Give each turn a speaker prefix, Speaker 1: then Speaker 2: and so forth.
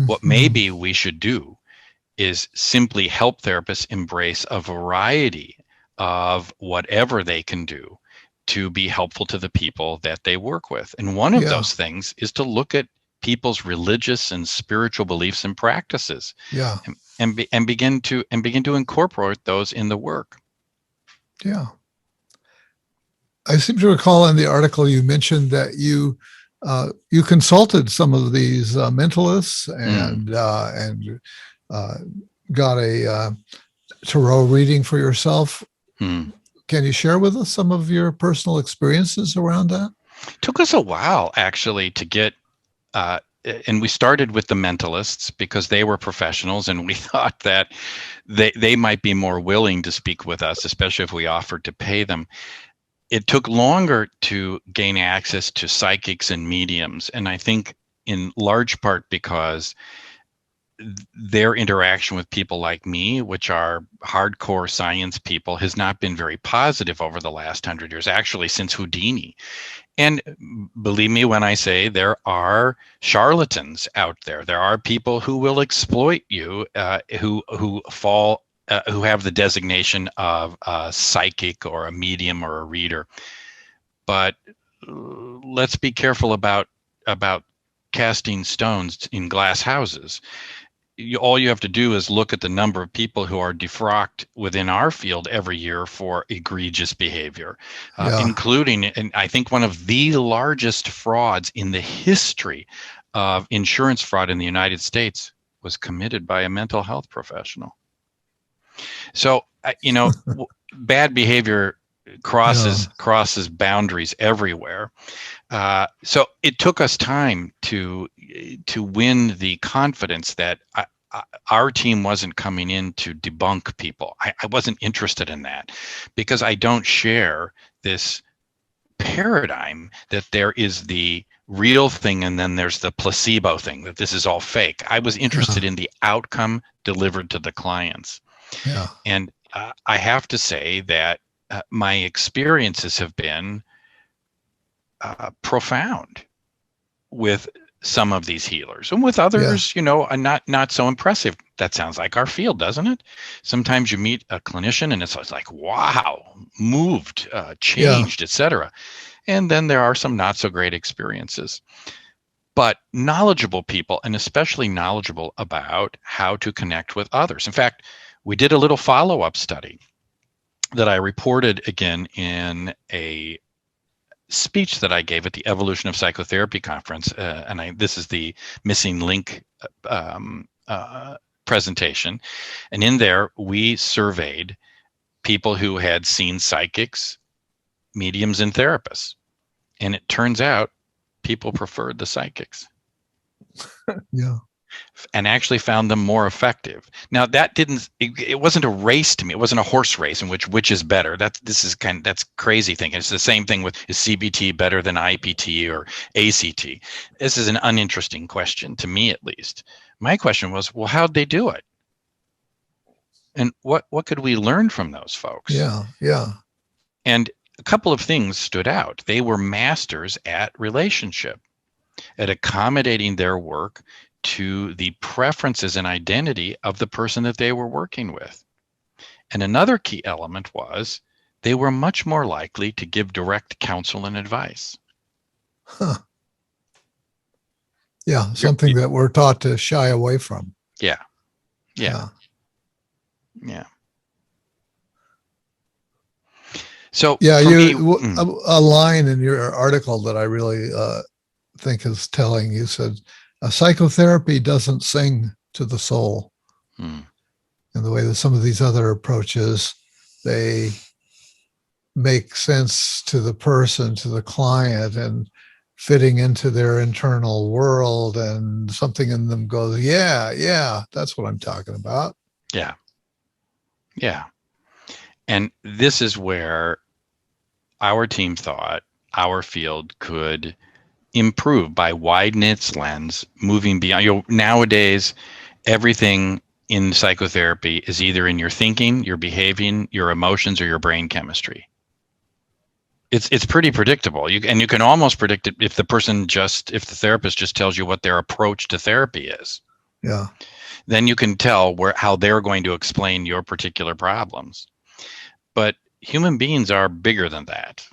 Speaker 1: What maybe we should do is simply help therapists embrace a variety of whatever they can do to be helpful to the people that they work with. And one of those things is to look at people's religious and spiritual beliefs and practices, and begin to incorporate those in the work.
Speaker 2: Yeah. I seem to recall in the article you mentioned that you consulted some of these mentalists and got a tarot reading for yourself. Can you share with us some of your personal experiences around that?
Speaker 1: It took us a while, actually, to get, and we started with the mentalists because they were professionals, and we thought that they might be more willing to speak with us, especially if we offered to pay them. It took longer to gain access to psychics and mediums, and I think in large part because their interaction with people like me, which are hardcore science people, has not been very positive over the last 100 years, actually since Houdini. And believe me when I say there are charlatans out there. There are people who will exploit you, who have the designation of a psychic or a medium or a reader. But let's be careful about casting stones in glass houses. All you have to do is look at the number of people who are defrocked within our field every year for egregious behavior, including, and I think one of the largest frauds in the history of insurance fraud in the United States was committed by a mental health professional. So, bad behavior crosses boundaries everywhere. So it took us time to win the confidence that our team wasn't coming in to debunk people. I wasn't interested in that because I don't share this paradigm that there is the real thing and then there's the placebo thing, that this is all fake. I was interested in the outcome delivered to the clients. And I have to say that my experiences have been profound with some of these healers, and with others, not so impressive. That sounds like our field, doesn't it? Sometimes you meet a clinician and it's like, wow, moved, changed, etc. And then there are some not so great experiences. But knowledgeable people, and especially knowledgeable about how to connect with others. In fact, we did a little follow-up study that I reported again in a speech that I gave at the Evolution of Psychotherapy conference, this is the missing link presentation. And in there, we surveyed people who had seen psychics, mediums, and therapists. And it turns out people preferred the psychics. And actually found them more effective. Now it wasn't a race to me. It wasn't a horse race in which is better. That's crazy thinking. It's the same thing with, is CBT better than IPT or ACT? This is an uninteresting question to me, at least. My question was, well, how'd they do it? And what could we learn from those folks? And a couple of things stood out. They were masters at relationship, at accommodating their work to the preferences and identity of the person that they were working with. And another key element was they were much more likely to give direct counsel and advice.
Speaker 2: Something that we're taught to shy away from.
Speaker 1: So
Speaker 2: a line in your article that I really think is telling. You said, psychotherapy doesn't sing to the soul. In the way that some of these other approaches, they make sense to the person, to the client, and fitting into their internal world, and something in them goes, that's what I'm talking about.
Speaker 1: And this is where our team thought our field could improve by widening its lens, moving beyond. Nowadays, everything in psychotherapy is either in your thinking, your behaving, your emotions, or your brain chemistry. It's pretty predictable. You can almost predict it if the therapist just tells you what their approach to therapy is.
Speaker 2: Yeah.
Speaker 1: Then you can tell how they're going to explain your particular problems. But human beings are bigger than that.